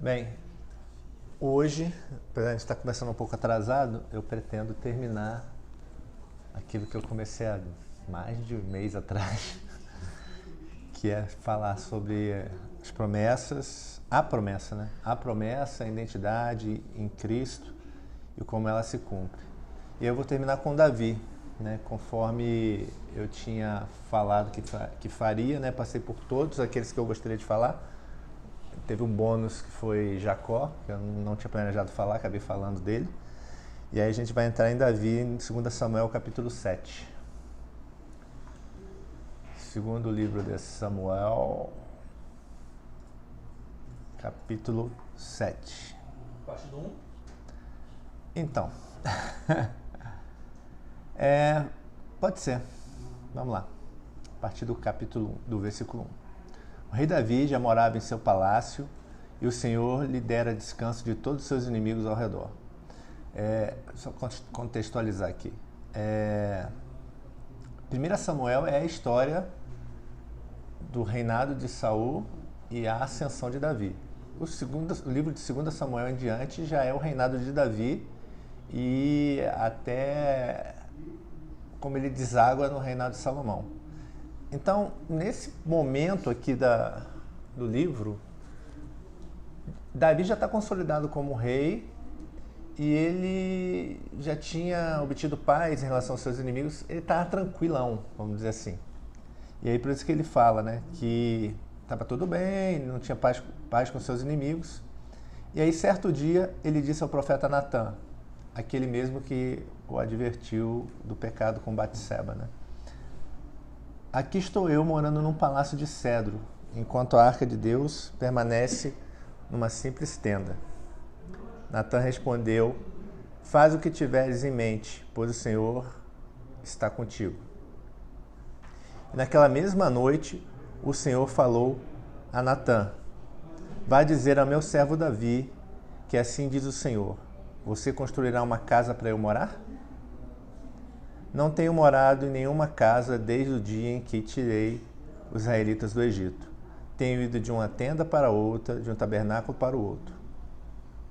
Bem, hoje, apesar de a gente estar começando um pouco atrasado, eu pretendo terminar aquilo que eu comecei há mais de um mês atrás, que é falar sobre as promessas, a promessa, né? A promessa, a identidade em Cristo e como ela se cumpre. E eu vou terminar com Davi, né? Conforme eu tinha falado que faria, né? Passei por todos aqueles que eu gostaria de falar. Teve um bônus que foi Jacó, que eu não tinha planejado falar, acabei falando dele. E aí a gente vai entrar em Davi em 2 Samuel capítulo 7. Segundo livro de Samuel, capítulo 7. Parte do 1. Então, pode ser. Vamos lá. A partir do capítulo 1, do versículo 1. O rei Davi já morava em seu palácio e o Senhor lhe dera descanso de todos os seus inimigos ao redor. Só contextualizar aqui. 1 Samuel é a história do reinado de Saul e a ascensão de Davi. O livro de 2 Samuel em diante já é o reinado de Davi e até como ele deságua no reinado de Salomão. Então, nesse momento aqui do livro, Davi já está consolidado como rei e ele já tinha obtido paz em relação aos seus inimigos. Ele está tranquilão, vamos dizer assim. E aí por isso que ele fala, né, que estava tudo bem, não tinha paz com seus inimigos. E aí certo dia ele disse ao profeta Natã, aquele mesmo que o advertiu do pecado com Batseba, né? Aqui estou eu morando num palácio de cedro, enquanto a arca de Deus permanece numa simples tenda. Natã respondeu, faz o que tiveres em mente, pois o Senhor está contigo. E naquela mesma noite, o Senhor falou a Natã, vai dizer ao meu servo Davi, que assim diz o Senhor, você construirá uma casa para eu morar? Não tenho morado em nenhuma casa desde o dia em que tirei os israelitas do Egito. Tenho ido de uma tenda para outra, de um tabernáculo para o outro.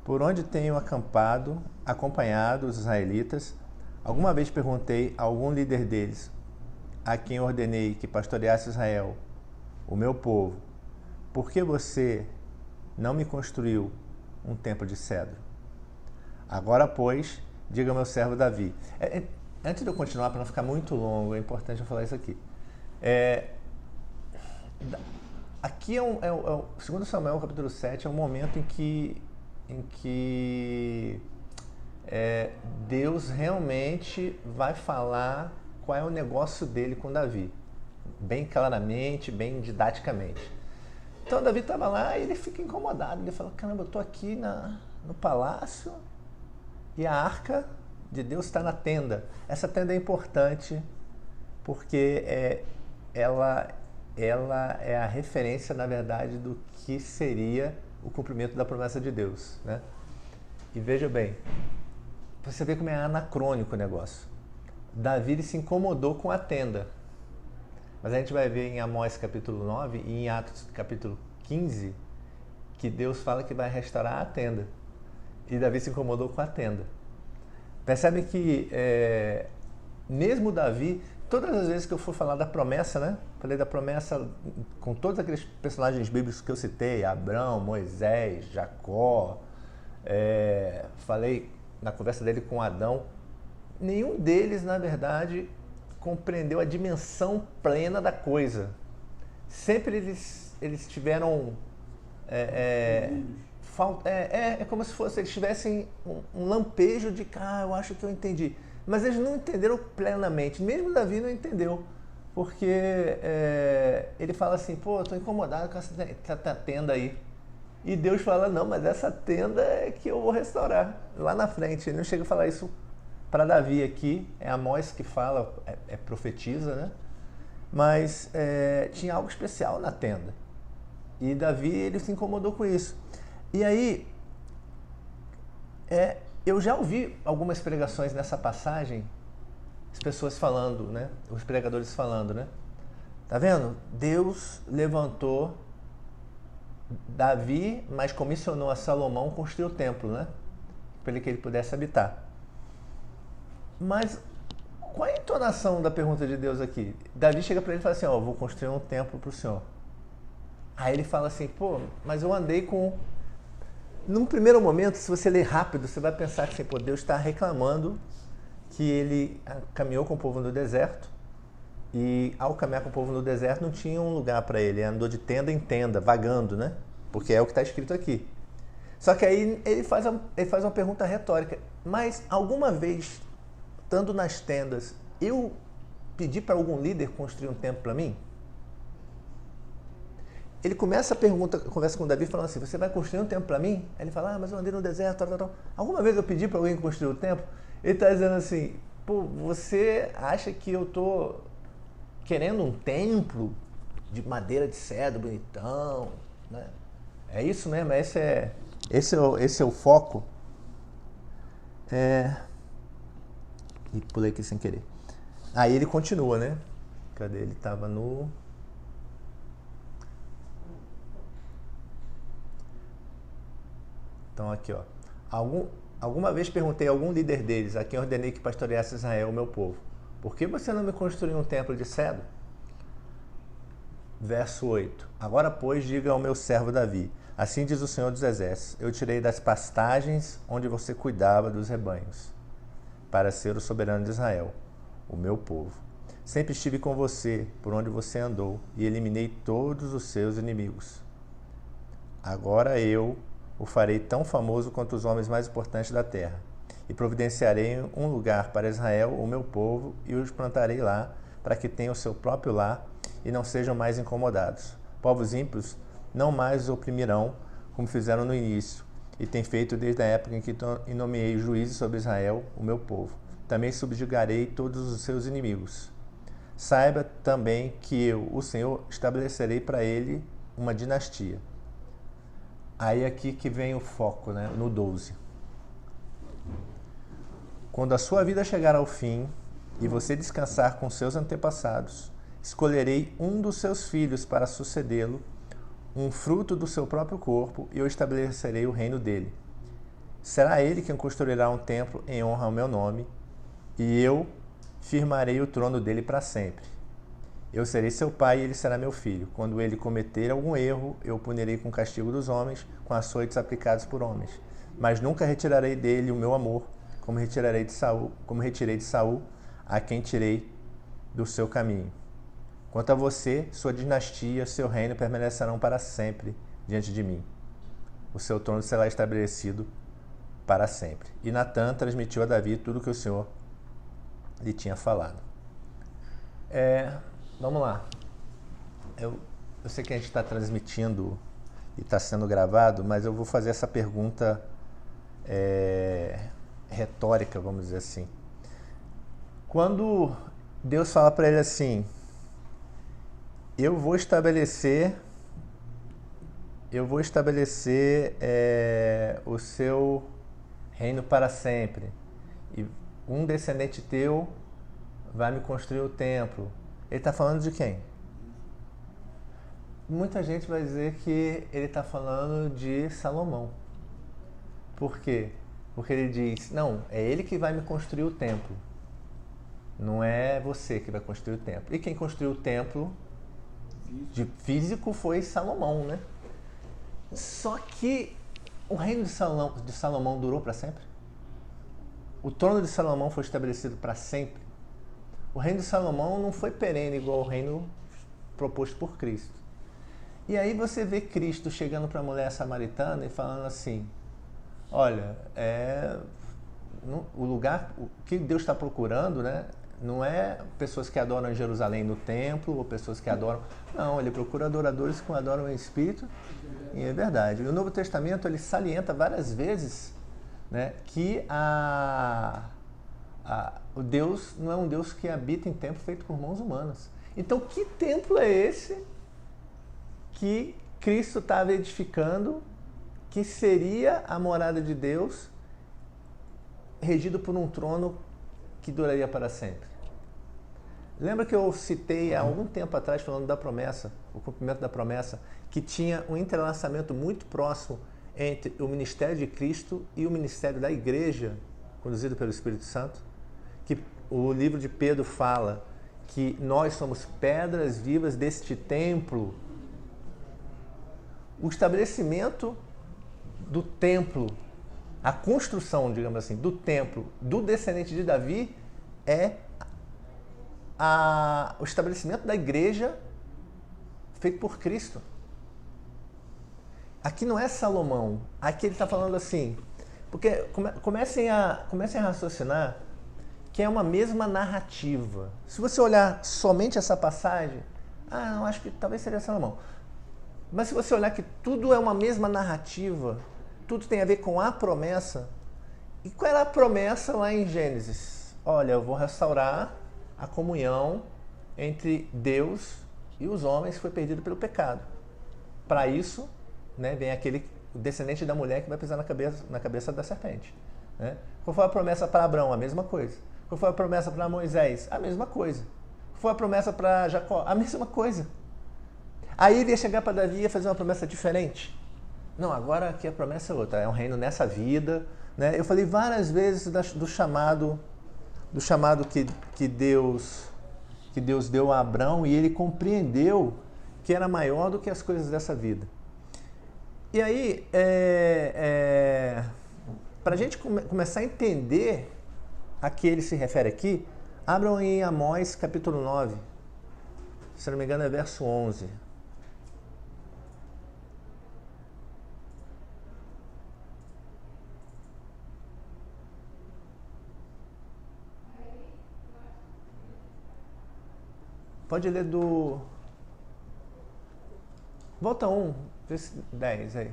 Por onde tenho acampado, acompanhado os israelitas, alguma vez perguntei a algum líder deles, a quem ordenei que pastoreasse Israel, o meu povo, por que você não me construiu um templo de cedro? Agora, pois, diga ao meu servo Davi. Antes de eu continuar, para não ficar muito longo, é importante eu falar isso aqui. Aqui é o 2 Samuel, capítulo 7, é um momento em que Deus realmente vai falar qual é o negócio dele com Davi. Bem claramente, bem didaticamente. Então Davi estava lá e ele fica incomodado. Ele fala, caramba, eu estou aqui no palácio e a arca de Deus está na tenda. Essa tenda é importante porque ela é a referência, na verdade, do que seria o cumprimento da promessa de Deus, né? E veja bem, você vê como é anacrônico o negócio. Davi ele se incomodou com a tenda. Mas a gente vai ver em Amós capítulo 9 e em Atos capítulo 15 que Deus fala que vai restaurar a tenda. E Davi se incomodou com a tenda. Percebe que mesmo Davi, todas as vezes que eu for falar da promessa, né? Falei da promessa com todos aqueles personagens bíblicos que eu citei, Abraão, Moisés, Jacó, falei na conversa dele com Adão, nenhum deles, na verdade, compreendeu a dimensão plena da coisa. Sempre eles tiveram... É como se fosse, eles tivessem um lampejo de eu acho que eu entendi. Mas eles não entenderam plenamente. Mesmo Davi não entendeu. Porque ele fala assim, pô, estou incomodado com essa tenda aí. E Deus fala, não, mas essa tenda é que eu vou restaurar. Lá na frente, ele não chega a falar isso para Davi aqui. É Amós que fala, profetiza, né? Mas tinha algo especial na tenda. E Davi, ele se incomodou com isso. E aí, eu já ouvi algumas pregações nessa passagem, as pessoas falando, né? Os pregadores falando, né? Tá vendo? Deus levantou Davi, mas comissionou a Salomão construir o templo, né? Para que ele pudesse habitar. Mas qual é a entonação da pergunta de Deus aqui? Davi chega para ele e fala assim, ó, vou construir um templo para o Senhor. Aí ele fala assim, pô, mas eu andei com... Num primeiro momento, se você ler rápido, você vai pensar que assim, pô, Deus está reclamando que ele caminhou com o povo no deserto e ao caminhar com o povo no deserto não tinha um lugar para ele, andou de tenda em tenda, vagando, né? Porque é o que está escrito aqui. Só que aí ele faz uma pergunta retórica, mas alguma vez, estando nas tendas, eu pedi para algum líder construir um templo para mim? Ele começa a conversa com Davi falando assim, você vai construir um templo para mim? Aí ele fala, mas eu andei no deserto, tal. Alguma vez eu pedi para alguém construir um templo? Ele está dizendo assim, pô, você acha que eu tô querendo um templo de madeira de cedro, bonitão, né? É isso mesmo, esse é o foco. E pulei aqui sem querer. Aí ele continua, né? Cadê? Ele estava no... Então aqui, ó. Alguma vez perguntei a algum líder deles, a quem ordenei que pastoreasse Israel, o meu povo, por que você não me construiu um templo de cedro? Verso 8. Agora, pois, diga ao meu servo Davi, assim diz o Senhor dos Exércitos, eu tirei das pastagens onde você cuidava dos rebanhos, para ser o soberano de Israel, o meu povo. Sempre estive com você, por onde você andou, e eliminei todos os seus inimigos. Agora eu o farei tão famoso quanto os homens mais importantes da terra, e providenciarei um lugar para Israel, o meu povo, e os plantarei lá, para que tenham o seu próprio lar e não sejam mais incomodados. Povos ímpios não mais os oprimirão, como fizeram no início, e têm feito desde a época em que nomeei juízes sobre Israel, o meu povo. Também subjugarei todos os seus inimigos. Saiba também que eu, o Senhor, estabelecerei para ele uma dinastia. Aí aqui que vem o foco, né? No 12. Quando a sua vida chegar ao fim e você descansar com seus antepassados, escolherei um dos seus filhos para sucedê-lo, um fruto do seu próprio corpo, e eu estabelecerei o reino dele. Será ele quem construirá um templo em honra ao meu nome, e eu firmarei o trono dele para sempre. Eu serei seu pai e ele será meu filho. Quando ele cometer algum erro, eu o punirei com o castigo dos homens, com açoites aplicados por homens. Mas nunca retirarei dele o meu amor, como retirei de Saul, a quem tirei do seu caminho. Quanto a você, sua dinastia, seu reino permanecerão para sempre diante de mim. O seu trono será estabelecido para sempre. E Natã transmitiu a Davi tudo o que o Senhor lhe tinha falado. Vamos lá. Eu sei que a gente está transmitindo e está sendo gravado, mas eu vou fazer essa pergunta retórica, vamos dizer assim. Quando Deus fala para ele assim, eu vou estabelecer o seu reino para sempre, e um descendente teu vai me construir o templo. Ele está falando de quem? Muita gente vai dizer que ele está falando de Salomão. Por quê? Porque ele diz, não, é ele que vai me construir o templo. Não é você que vai construir o templo. E quem construiu o templo de físico foi Salomão, né? Só que o reino de Salomão durou para sempre? O trono de Salomão foi estabelecido para sempre? O reino de Salomão não foi perene igual ao reino proposto por Cristo. E aí você vê Cristo chegando para a mulher samaritana e falando assim, olha, o lugar, o que Deus está procurando, né, não é pessoas que adoram em Jerusalém no templo, ou pessoas que adoram... Não, ele procura adoradores que adoram em espírito e é verdade. E o Novo Testamento, ele salienta várias vezes, né, que o Deus não é um Deus que habita em templo feito por mãos humanas. Então, que templo é esse que Cristo estava edificando, que seria a morada de Deus, regido por um trono que duraria para sempre? Lembra que eu citei há algum tempo atrás, falando da promessa, o cumprimento da promessa, que tinha um entrelaçamento muito próximo entre o ministério de Cristo e o ministério da igreja, conduzido pelo Espírito Santo, que o livro de Pedro fala que nós somos pedras vivas deste templo. O estabelecimento do templo, a construção, digamos assim, do templo do descendente de Davi é o estabelecimento da igreja feito por Cristo. Aqui não é Salomão, aqui ele está falando assim, porque comecem a raciocinar que é uma mesma narrativa. Se você olhar somente essa passagem, eu acho que talvez seria Salomão. Mas se você olhar que tudo é uma mesma narrativa, tudo tem a ver com a promessa. E qual era a promessa lá em Gênesis? Olha, eu vou restaurar a comunhão entre Deus e os homens que foi perdido pelo pecado. Para isso, né, vem aquele descendente da mulher que vai pisar na cabeça da serpente. Né? Qual foi a promessa para Abraão? A mesma coisa. Qual foi a promessa para Moisés? A mesma coisa. Qual foi a promessa para Jacó? A mesma coisa. Aí ele ia chegar para Davi e ia fazer uma promessa diferente. Não, agora aqui a promessa é outra. É um reino nessa vida. Né? Eu falei várias vezes do chamado que Deus deu a Abraão, e ele compreendeu que era maior do que as coisas dessa vida. E aí, para a gente começar a entender a que ele se refere aqui, abram em Amós capítulo 9, se não me engano é verso 11. Pode ler do... Volta 10 aí.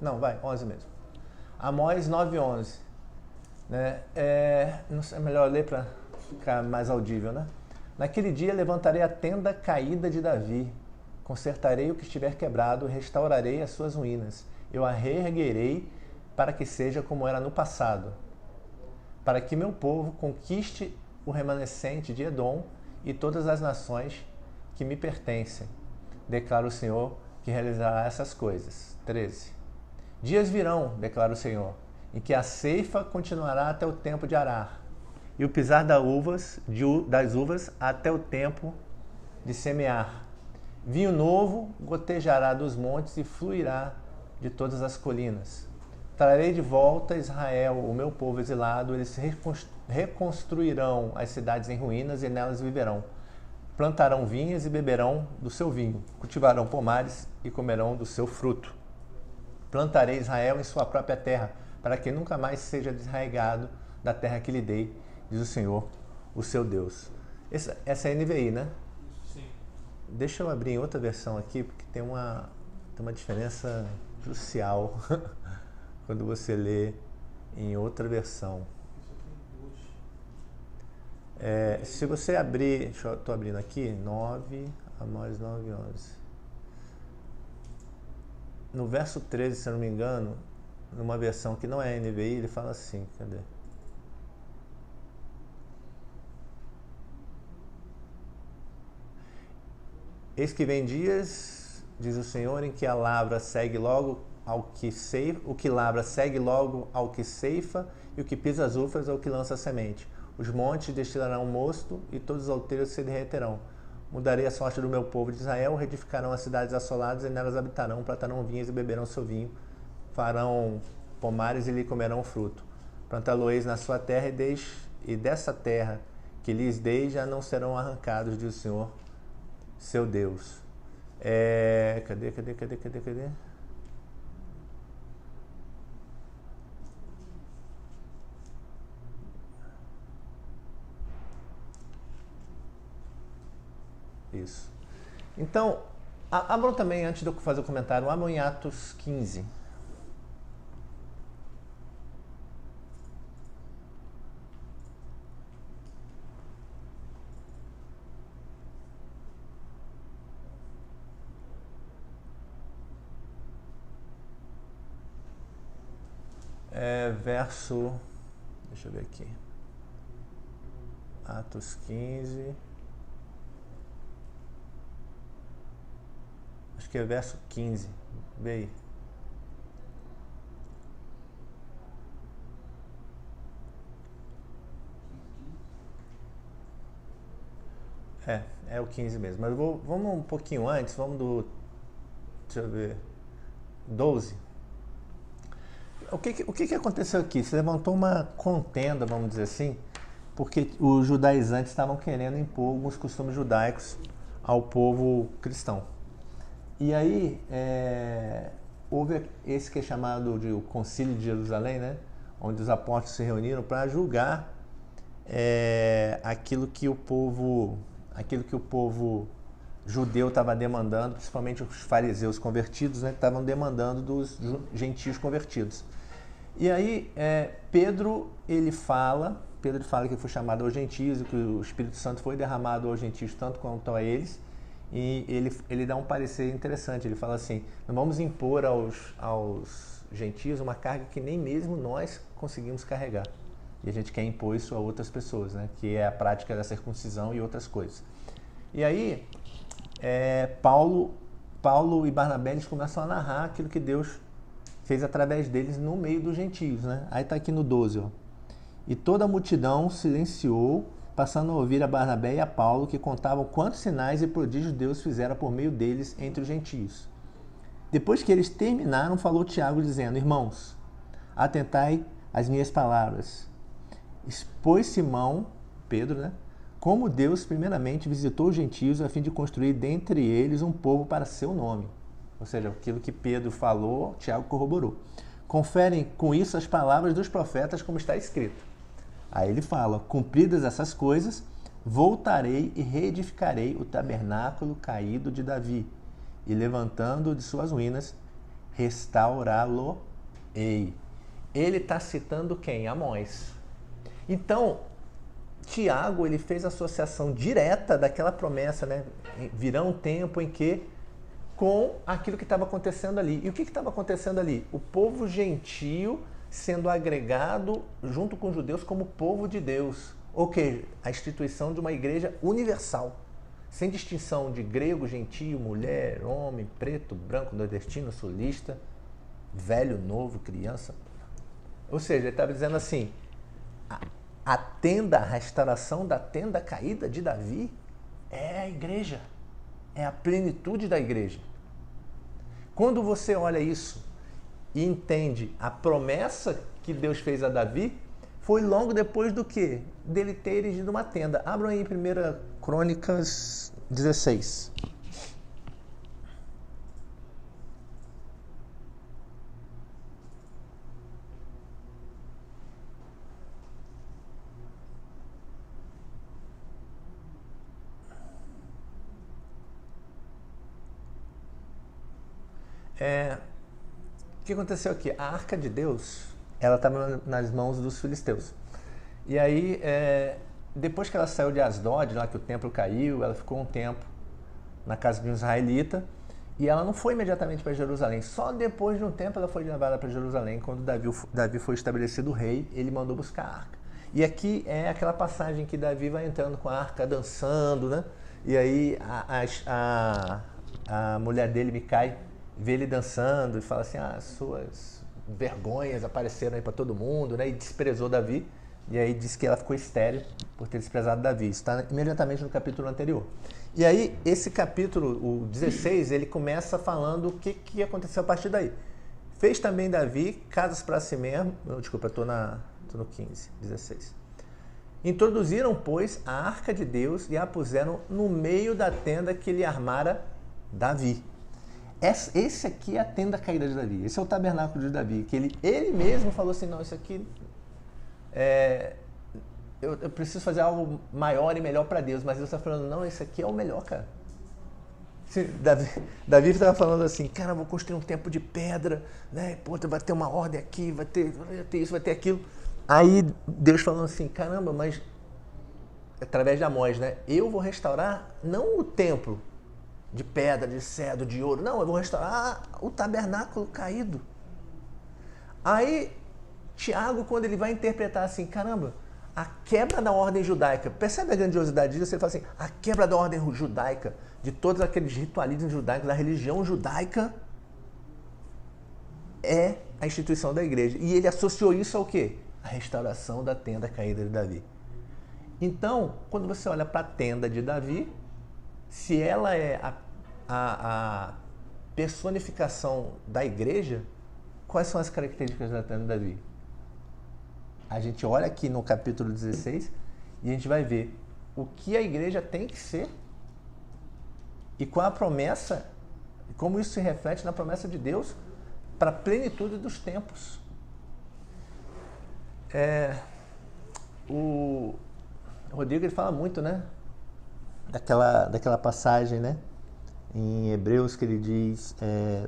Não, vai, 11 mesmo. Amós 9:11. Né? Não sei, é melhor ler para ficar mais audível, né? Naquele dia levantarei a tenda caída de Davi, consertarei o que estiver quebrado, restaurarei as suas ruínas. Eu a reerguerei para que seja como era no passado, para que meu povo conquiste o remanescente de Edom e todas as nações que me pertencem. Declara o Senhor que realizará essas coisas. 13. Dias virão, declara o Senhor, em que a ceifa continuará até o tempo de arar, e o pisar das uvas até o tempo de semear. Vinho novo gotejará dos montes e fluirá de todas as colinas. Trarei de volta a Israel, o meu povo exilado, eles reconstruirão as cidades em ruínas e nelas viverão. Plantarão vinhas e beberão do seu vinho, cultivarão pomares e comerão do seu fruto. Plantarei Israel em sua própria terra, para que nunca mais seja desarraigado da terra que lhe dei, diz o Senhor, o seu Deus. Essa é a NVI, né? Sim. Deixa eu abrir em outra versão aqui, porque tem uma diferença crucial quando você lê em outra versão. Se você abrir, estou abrindo aqui, Amós 9:11. No verso 13, se eu não me engano, numa versão que não é NVI, ele fala assim, cadê? Eis que vem dias, diz o Senhor, em que a lavra segue logo ao que ceifa, o que lavra segue logo ao que ceifa, e o que pisa as uvas ao que lança a semente. Os montes destilarão mosto, e todos os outeiros se derreterão. Mudarei a sorte do meu povo de Israel, reedificarão as cidades assoladas, e nelas habitarão, plantarão vinhas e beberão seu vinho, farão pomares e lhe comerão fruto. Plantá-lo-eis na sua terra, e dessa terra que lhes dei já não serão arrancados, diz o Senhor, seu Deus. Cadê? Isso. Então, abram também, antes de eu fazer o comentário, abram em Atos 15. Verso... Deixa eu ver aqui. Atos 15... Acho que é verso 15. Vê aí. É o 15 mesmo. Mas vamos um pouquinho antes, vamos do, deixa eu ver, 12. O que aconteceu aqui? Se levantou uma contenda, vamos dizer assim, porque os judaizantes estavam querendo impor alguns costumes judaicos ao povo cristão. E aí, houve esse que é chamado de o Concílio de Jerusalém, né? Onde os apóstolos se reuniram para julgar aquilo que o povo judeu estava demandando, principalmente os fariseus convertidos, né? Estavam demandando dos gentios convertidos. E aí, Pedro fala que foi chamado aos gentios, que o Espírito Santo foi derramado aos gentios tanto quanto a eles, e ele dá um parecer interessante. Ele fala assim: não vamos impor aos gentios uma carga que nem mesmo nós conseguimos carregar. E a gente quer impor isso a outras pessoas, né? Que é a prática da circuncisão e outras coisas. E aí, Paulo e Barnabé, eles começam a narrar aquilo que Deus fez através deles no meio dos gentios, né? Aí está aqui no 12, ó. E toda a multidão silenciou, passando a ouvir a Barnabé e a Paulo, que contavam quantos sinais e prodígios Deus fizera por meio deles entre os gentios. Depois que eles terminaram, falou Tiago, dizendo: irmãos, atentai às minhas palavras. Expôs Simão, Pedro, né? Como Deus primeiramente visitou os gentios a fim de construir dentre eles um povo para seu nome. Ou seja, aquilo que Pedro falou, Tiago corroborou. Conferem com isso as palavras dos profetas, como está escrito. Aí ele fala: cumpridas essas coisas, voltarei e reedificarei o tabernáculo caído de Davi, e levantando de suas ruínas, restaurá-lo-ei. Ele está citando quem? Amós. Então, Tiago, ele fez associação direta daquela promessa, né? Virá um tempo em que, com aquilo que estava acontecendo ali. E o que estava acontecendo ali? O povo gentio sendo agregado junto com os judeus como povo de Deus. Ou que a instituição de uma igreja universal, sem distinção de grego, gentio, mulher, homem, preto, branco, nordestino, sulista, velho, novo, criança. Ou seja, ele estava dizendo assim: a restauração da tenda caída de Davi é a igreja, é a plenitude da igreja. Quando você olha isso e entende a promessa que Deus fez a Davi, foi logo depois do quê? Dele ter erigido uma tenda. Abram aí 1 Crônicas 16. O que aconteceu aqui? A Arca de Deus, ela estava nas mãos dos filisteus. E aí, depois que ela saiu de Asdod, lá que o templo caiu, ela ficou um tempo na casa de um israelita, e ela não foi imediatamente para Jerusalém. Só depois de um tempo ela foi levada para Jerusalém. Quando Davi foi estabelecido rei, ele mandou buscar a arca. E aqui é aquela passagem que Davi vai entrando com a arca, dançando, né? E aí a mulher dele, Micai, vê ele dançando e fala assim: suas vergonhas apareceram aí para todo mundo, né? E desprezou Davi. E aí diz que ela ficou estéril por ter desprezado Davi. Isso está imediatamente no capítulo anterior. E aí, esse capítulo, o 16, ele começa falando o que aconteceu a partir daí. Fez também Davi casas para si mesmo. Desculpa, estou no 15, 16. Introduziram, pois, a arca de Deus e a puseram no meio da tenda que lhe armara Davi. Esse aqui é a tenda caída de Davi. Esse é o tabernáculo de Davi. Que ele mesmo falou assim: não, isso aqui eu preciso fazer algo maior e melhor para Deus. Mas Deus está falando: não, esse aqui é o melhor, cara. Davi estava falando assim: cara, vou construir um templo de pedra, né? Pô, vai ter uma ordem aqui, vai ter isso, vai ter aquilo. Aí Deus falando assim: caramba, mas através de Amós, né? Eu vou restaurar não o templo de pedra, de cedro, de ouro. Não, eu vou restaurar o tabernáculo caído. Aí, Tiago, quando ele vai interpretar assim: caramba, a quebra da ordem judaica. Percebe a grandiosidade disso? Ele fala assim, a quebra da ordem judaica, de todos aqueles ritualismos judaicos, da religião judaica, é a instituição da igreja. E ele associou isso ao quê? A restauração da tenda caída de Davi. Então, quando você olha para a tenda de Davi, se ela é a personificação da igreja, quais são as características da tenda de Davi? A gente olha aqui no capítulo 16 e a gente vai ver o que a igreja tem que ser e qual a promessa, como isso se reflete na promessa de Deus para a plenitude dos tempos. O Rodrigo ele fala muito, né? Daquela passagem, né? Em Hebreus que ele diz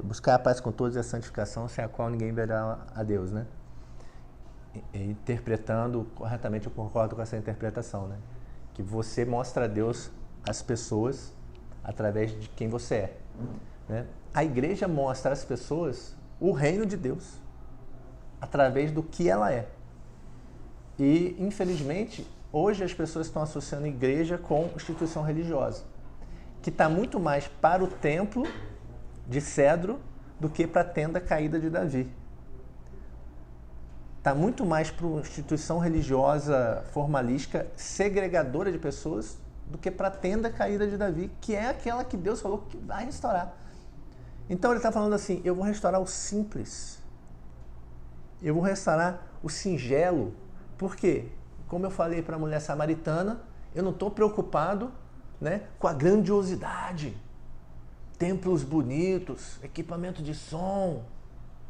buscar a paz com todos e a santificação, sem a qual ninguém verá a Deus, né? Interpretando corretamente, eu concordo com essa interpretação, né? Que você mostra a Deus às pessoas através de quem você é, né? A igreja mostra às pessoas o reino de Deus através do que ela é. E, infelizmente, hoje as pessoas estão associando a igreja com instituição religiosa, que está muito mais para o templo de cedro do que para a tenda caída de Davi. Está muito mais para uma instituição religiosa formalística, segregadora de pessoas, do que para a tenda caída de Davi, que é aquela que Deus falou que vai restaurar. Então ele está falando assim, eu vou restaurar o simples. Eu vou restaurar o singelo. Por quê? Como eu falei para a mulher samaritana, eu não estou preocupado, né, com a grandiosidade. Templos bonitos, equipamento de som,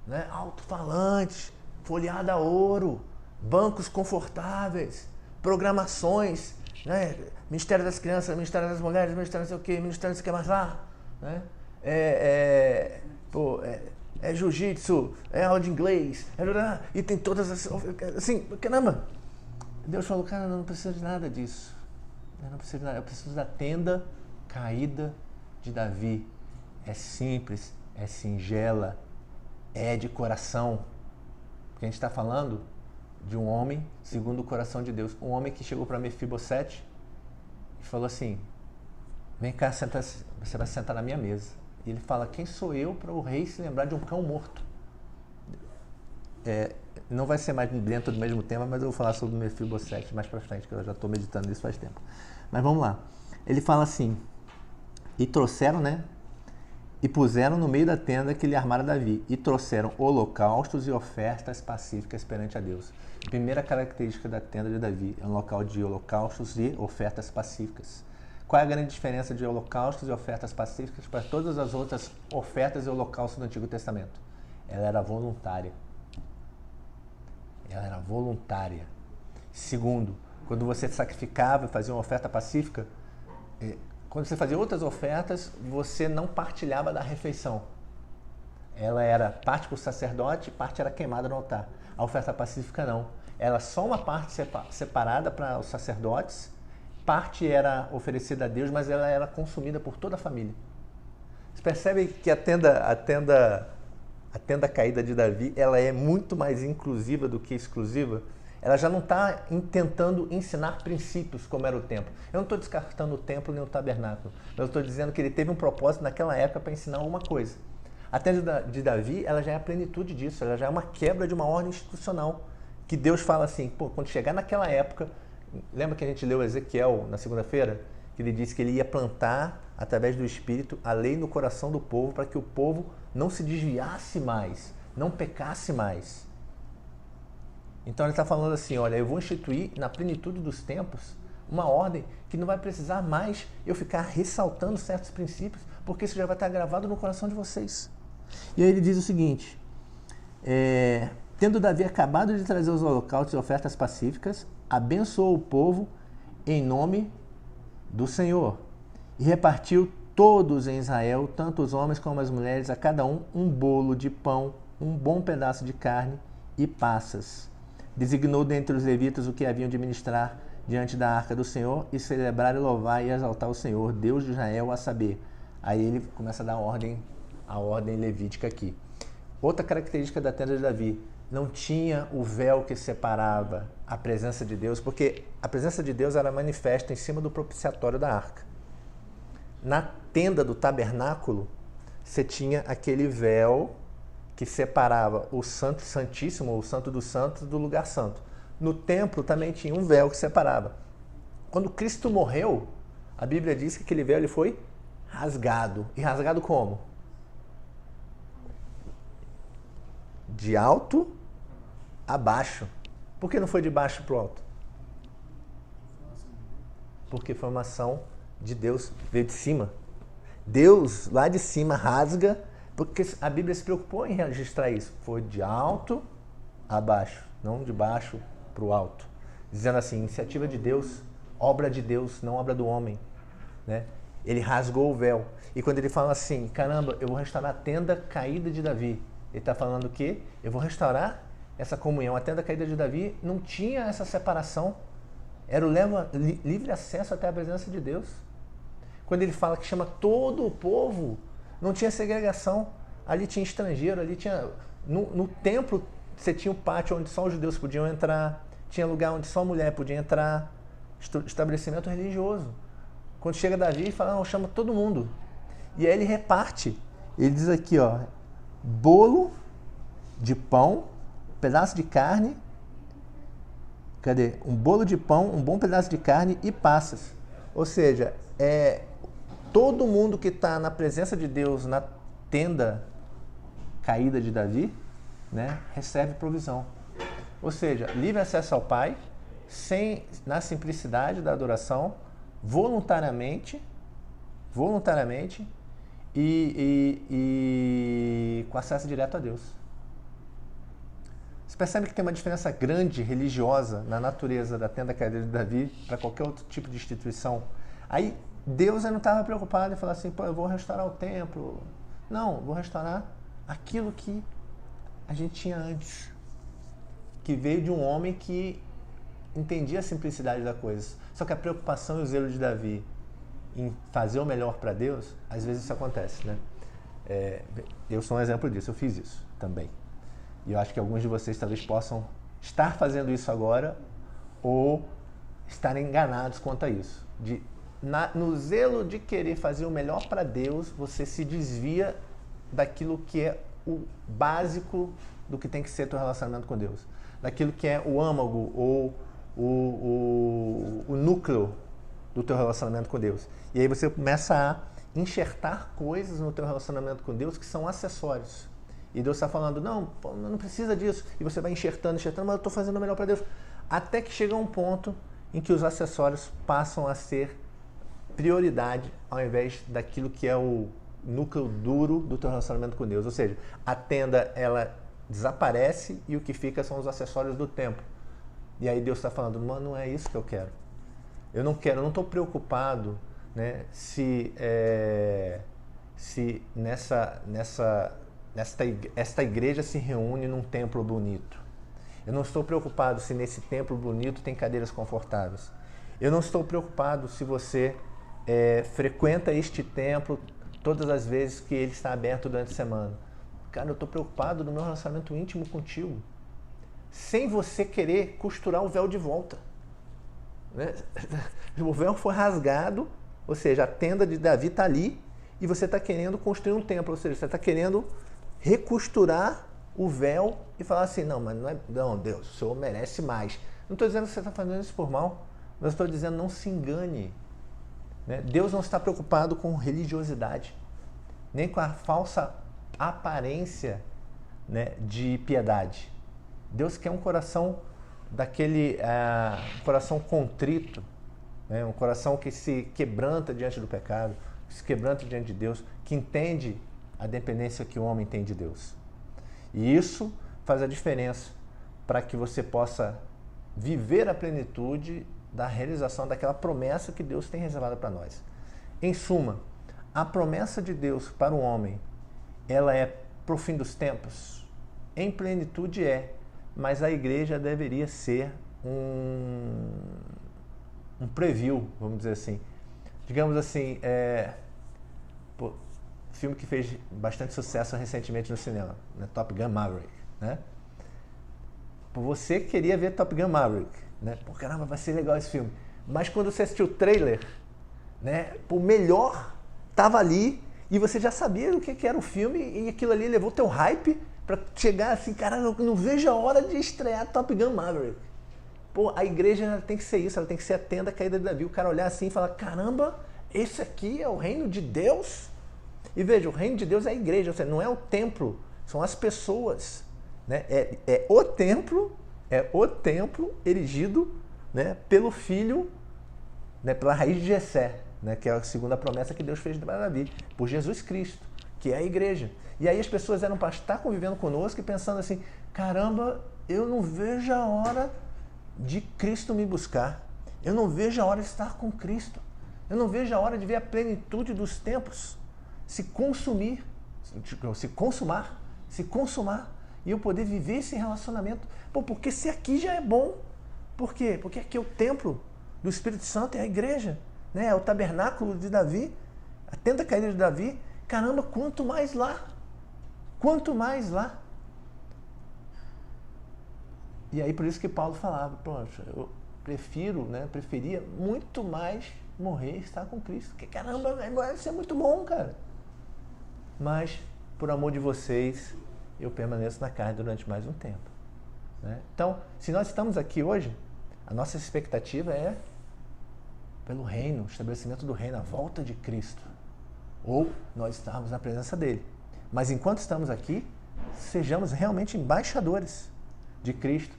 né, alto-falantes, folheada a ouro, bancos confortáveis, programações, né? Ministério das Crianças, Ministério das Mulheres, Ministério não sei o quê, Ministério não sei o que mais lá, né? Jiu-jitsu, aula de inglês, e tem todas as... Assim, caramba! Deus falou, cara, eu não preciso de nada disso. Eu não preciso de nada, eu preciso da tenda caída de Davi. É simples, é singela, é de coração. Porque a gente está falando de um homem segundo o coração de Deus. Um homem que chegou para Mefibosete e falou assim, vem cá, você vai sentar na minha mesa. E ele fala, quem sou eu para o rei se lembrar de um cão morto? Não vai ser mais dentro do mesmo tema, mas eu vou falar sobre Mefibosete mais para frente, que eu já estou meditando nisso faz tempo. Mas vamos lá. Ele fala assim, e trouxeram, né? E puseram no meio da tenda que lhe armara Davi, e trouxeram holocaustos e ofertas pacíficas perante a Deus. A primeira característica da tenda de Davi é um local de holocaustos e ofertas pacíficas. Qual é a grande diferença de holocaustos e ofertas pacíficas para todas as outras ofertas e holocaustos do Antigo Testamento? Ela era voluntária. Ela era voluntária. Segundo, quando você sacrificava e fazia uma oferta pacífica, quando você fazia outras ofertas, você não partilhava da refeição. Ela era parte para o sacerdote, parte era queimada no altar. A oferta pacífica não. Era só uma parte separada para os sacerdotes, parte era oferecida a Deus, mas ela era consumida por toda a família. Você percebe que a tenda caída de Davi, ela é muito mais inclusiva do que exclusiva? Ela já não está tentando ensinar princípios como era o templo. Eu não estou descartando o templo nem o tabernáculo. Eu estou dizendo que ele teve um propósito naquela época para ensinar alguma coisa. A tenda de Davi, ela já é a plenitude disso. Ela já é uma quebra de uma ordem institucional. Que Deus fala assim, quando chegar naquela época... Lembra que a gente leu Ezequiel na segunda-feira? Que ele disse que ele ia plantar, através do Espírito, a lei no coração do povo para que o povo não se desviasse mais, não pecasse mais. Então ele está falando assim, olha, eu vou instituir na plenitude dos tempos uma ordem que não vai precisar mais eu ficar ressaltando certos princípios, porque isso já vai estar gravado no coração de vocês. E aí ele diz o seguinte, tendo Davi acabado de trazer os holocaustos e ofertas pacíficas, abençoou o povo em nome do Senhor e repartiu todos em Israel, tanto os homens como as mulheres, a cada um bolo de pão, um bom pedaço de carne e passas. Designou dentre os levitas o que haviam de ministrar diante da arca do Senhor e celebrar e louvar e exaltar o Senhor, Deus de Israel, a saber. Aí ele começa a dar a ordem levítica aqui. Outra característica da tenda de Davi, não tinha o véu que separava a presença de Deus, porque a presença de Deus era manifesta em cima do propiciatório da arca. Na tenda do tabernáculo, você tinha aquele véu que separava o Santo Santíssimo, o Santo dos Santos, do lugar santo. No templo também tinha um véu que separava. Quando Cristo morreu, a Bíblia diz que aquele véu ele foi rasgado. E rasgado como? De alto a baixo. Por que não foi de baixo para o alto? Porque foi uma ação de Deus, veio de cima. Deus, lá de cima, rasga, porque a Bíblia se preocupou em registrar isso. Foi de alto a baixo, não de baixo para o alto. Dizendo assim, iniciativa de Deus, obra de Deus, não obra do homem. Né? Ele rasgou o véu. E quando ele fala assim, caramba, eu vou restaurar a tenda caída de Davi. Ele está falando o quê? Eu vou restaurar essa comunhão. A tenda caída de Davi não tinha essa separação. Era o livre acesso até a presença de Deus. Quando ele fala que chama todo o povo, não tinha segregação. Ali tinha estrangeiro, ali tinha... No templo, você tinha o pátio onde só os judeus podiam entrar. Tinha lugar onde só a mulher podia entrar. Estabelecimento religioso. Quando chega Davi, ele fala, não, chama todo mundo. E aí ele reparte. Ele diz aqui, ó, bolo de pão, pedaço de carne, cadê? Um bolo de pão, um bom pedaço de carne e passas. Ou seja, todo mundo que está na presença de Deus, na tenda caída de Davi, né, recebe provisão. Ou seja, livre acesso ao Pai, na simplicidade da adoração, voluntariamente e com acesso direto a Deus. Você percebe que tem uma diferença grande religiosa na natureza da tenda caída de Davi para qualquer outro tipo de instituição. Aí Deus não estava preocupado em falar assim, pô, eu vou restaurar o templo. Não, vou restaurar aquilo que a gente tinha antes. Que veio de um homem que entendia a simplicidade da coisa. Só que a preocupação e o zelo de Davi em fazer o melhor para Deus, às vezes isso acontece, né? Eu sou um exemplo disso, eu fiz isso também. E eu acho que alguns de vocês talvez possam estar fazendo isso agora ou estarem enganados quanto a isso. No zelo de querer fazer o melhor para Deus, você se desvia daquilo que é o básico do que tem que ser teu relacionamento com Deus. Daquilo que é o âmago ou o núcleo do teu relacionamento com Deus. E aí você começa a enxertar coisas no teu relacionamento com Deus que são acessórios. E Deus está falando, não, pô, não precisa disso. E você vai enxertando, mas eu estou fazendo o melhor para Deus. Até que chega um ponto em que os acessórios passam a ser prioridade ao invés daquilo que é o núcleo duro do teu relacionamento com Deus. Ou seja, a tenda, ela desaparece e o que fica são os acessórios do templo. E aí Deus está falando, mano, não é isso que eu quero. Eu não estou preocupado, né, se esta igreja se reúne num templo bonito. Eu não estou preocupado se nesse templo bonito tem cadeiras confortáveis. Eu não estou preocupado se você frequenta este templo todas as vezes que ele está aberto durante a semana. Cara, eu estou preocupado no meu relacionamento íntimo contigo. Sem você querer costurar o véu de volta. Né? O véu foi rasgado, ou seja, a tenda de Davi está ali e você está querendo construir um templo, ou seja, você está querendo recosturar o véu e falar assim, não, mas não, Deus, o Senhor merece mais. Não estou dizendo que você está fazendo isso por mal, mas estou dizendo não se engane. Né? Deus não está preocupado com religiosidade, nem com a falsa aparência, né, de piedade. Deus quer um coração coração contrito, né? Um coração que se quebranta diante do pecado, que se quebranta diante de Deus, que entende a dependência que o homem tem de Deus. E isso faz a diferença para que você possa viver a plenitude da realização daquela promessa que Deus tem reservada para nós. Em suma, a promessa de Deus para o homem, ela é para o fim dos tempos? Em plenitude mas a igreja deveria ser um preview, vamos dizer assim. Digamos assim, filme que fez bastante sucesso recentemente no cinema, né? Top Gun Maverick, né? Você queria ver Top Gun Maverick, né? Pô, caramba, vai ser legal esse filme. Mas quando você assistiu o trailer, né? O melhor tava ali e você já sabia o que era o filme e aquilo ali levou teu hype pra chegar assim, cara, eu não vejo a hora de estrear Top Gun Maverick. Pô, a igreja ela tem que ser isso, ela tem que ser a tenda caída de Davi. O cara olhar assim e falar, caramba, esse aqui é o reino de Deus? E veja, o reino de Deus é a igreja, ou seja, não é o templo, são as pessoas. Né? É o templo erigido, né, pelo filho, né, pela raiz de Jessé, né, que é a segunda promessa que Deus fez para Davi, por Jesus Cristo, que é a igreja. E aí as pessoas eram para estar convivendo conosco e pensando assim, caramba, eu não vejo a hora de Cristo me buscar. Eu não vejo a hora de estar com Cristo. Eu não vejo a hora de ver a plenitude dos tempos se consumar, e eu poder viver esse relacionamento. Pô, porque se aqui já é bom, por quê? Porque aqui é o templo do Espírito Santo, é a igreja, né? É o tabernáculo de Davi, a tenda caída de Davi. Caramba, quanto mais lá. Quanto mais lá. E aí por isso que Paulo falava, poxa, eu preferia muito mais morrer e estar com Cristo. Porque caramba, vai ser muito bom, cara. Mas, por amor de vocês, eu permaneço na carne durante mais um tempo. Né? Então, se nós estamos aqui hoje, a nossa expectativa é pelo reino, o estabelecimento do reino, a volta de Cristo. Ou nós estarmos na presença dele. Mas enquanto estamos aqui, sejamos realmente embaixadores de Cristo.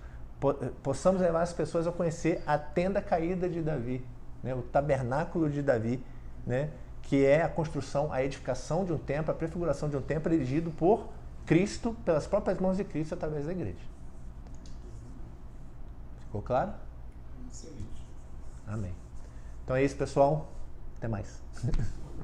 Possamos levar as pessoas a conhecer a tenda caída de Davi, né? O tabernáculo de Davi, né? Que é a construção, a edificação de um templo, a prefiguração de um templo erigido por Cristo, pelas próprias mãos de Cristo, através da igreja. Ficou claro? Excelente. Amém. Então é isso, pessoal. Até mais.